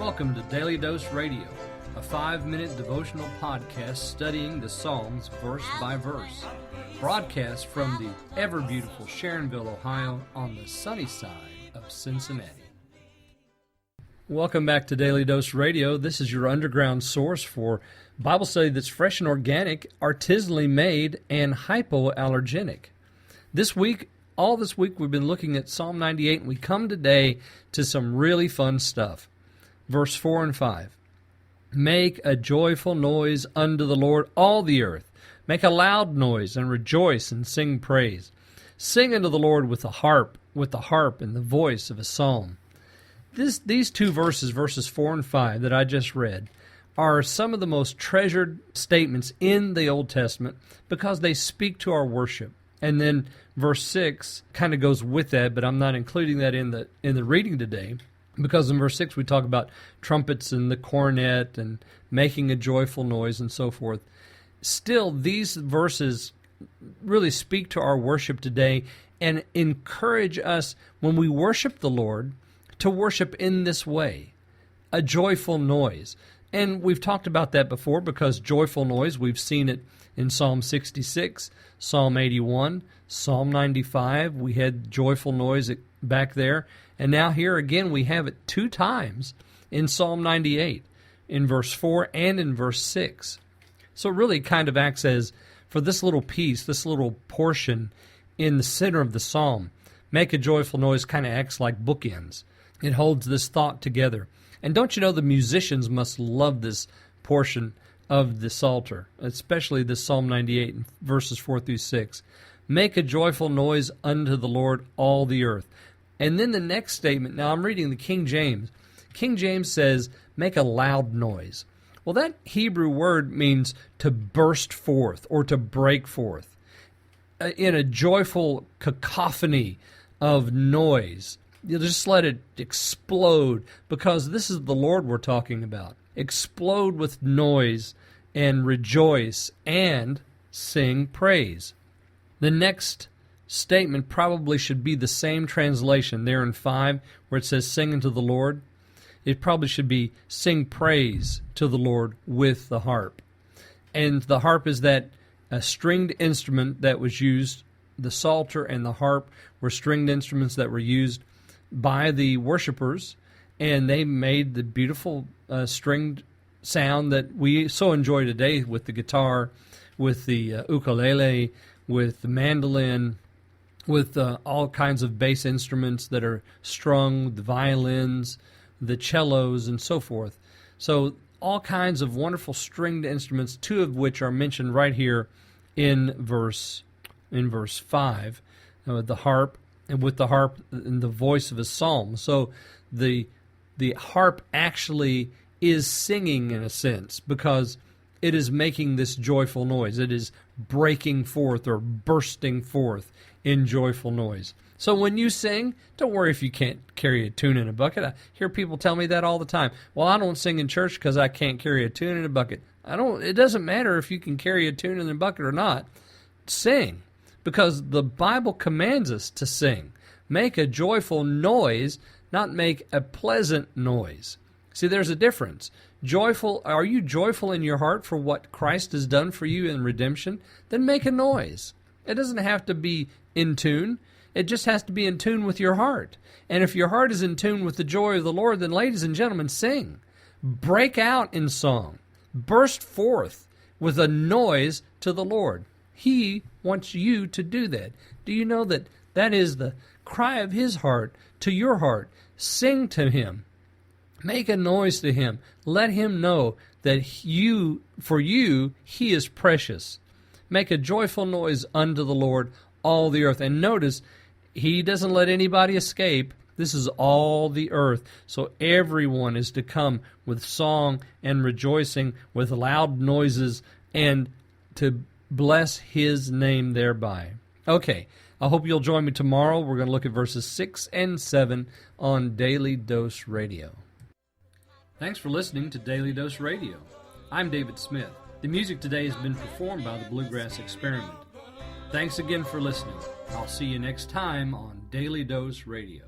Welcome to Daily Dose Radio, a 5-minute devotional podcast studying the Psalms verse by verse. Broadcast from the ever-beautiful Sharonville, Ohio, on the sunny side of Cincinnati. Welcome back to Daily Dose Radio. This is your underground source for Bible study that's fresh and organic, artisanally made, and hypoallergenic. All this week, we've been looking at Psalm 98, and we come today to some really fun stuff. Verse 4 and 5. Make a joyful noise unto the Lord, all the earth. Make a loud noise, and rejoice, and sing praise. Sing unto the Lord with the harp and the voice of a psalm. These two verses, verses 4 and 5, that I just read, are some of the most treasured statements in the Old Testament because they speak to our worship. And then verse 6 kind of goes with that, but I'm not including that in the reading today, because in verse 6 we talk about trumpets and the cornet and making a joyful noise and so forth. Still, these verses really speak to our worship today and encourage us when we worship the Lord to worship in this way, a joyful noise. And we've talked about that before because joyful noise, we've seen it in Psalm 66, Psalm 81, Psalm 95. We had joyful noise back there. And now here again we have it 2 times in Psalm 98, in verse 4 and in verse 6. So it really kind of acts as, for this little piece, this little portion in the center of the psalm, make a joyful noise kind of acts like bookends. It holds this thought together. And don't you know the musicians must love this portion of the Psalter, especially this Psalm 98, verses 4 through 6. Make a joyful noise unto the Lord, all the earth. And then the next statement, now I'm reading the King James. King James says, make a loud noise. Well, that Hebrew word means to burst forth or to break forth in a joyful cacophony of noise. You just let it explode, because this is the Lord we're talking about. Explode with noise and rejoice and sing praise. The next statement probably should be the same translation there in 5 where it says sing unto the Lord. It probably should be sing praise to the Lord with the harp. And the harp is that a stringed instrument that was used. The psalter and the harp were stringed instruments that were used by the worshipers, and they made the beautiful stringed sound that we so enjoy today with the guitar, with the ukulele, with the mandolin, with all kinds of bass instruments that are strung, the violins, the cellos, and so forth. So all kinds of wonderful stringed instruments, 2 of which are mentioned right here in verse 5, the harp, and with the harp and the voice of a psalm. So the harp actually is singing in a sense, because it is making this joyful noise. It is breaking forth or bursting forth in joyful noise. So when you sing, don't worry if you can't carry a tune in a bucket. I hear people tell me that all the time. Well, I don't sing in church because I can't carry a tune in a bucket. It doesn't matter if you can carry a tune in a bucket or not. Sing, because the Bible commands us to sing. Make a joyful noise, not make a pleasant noise. See, there's a difference. Are you joyful in your heart for what Christ has done for you in redemption? Then make a noise. It doesn't have to be in tune. It just has to be in tune with your heart. And if your heart is in tune with the joy of the Lord, then ladies and gentlemen, sing. Break out in song. Burst forth with a noise to the Lord. He wants you to do that. Do you know that that is the cry of His heart to your heart? Sing to Him. Make a noise to Him. Let Him know that for you, He is precious. Make a joyful noise unto the Lord, all the earth. And notice, He doesn't let anybody escape. This is all the earth. So everyone is to come with song and rejoicing, with loud noises, and to bless His name thereby. Okay, I hope you'll join me tomorrow. We're going to look at verses 6 and 7 on Daily Dose Radio. Thanks for listening to Daily Dose Radio. I'm David Smith. The music today has been performed by the Bluegrass Experiment. Thanks again for listening. I'll see you next time on Daily Dose Radio.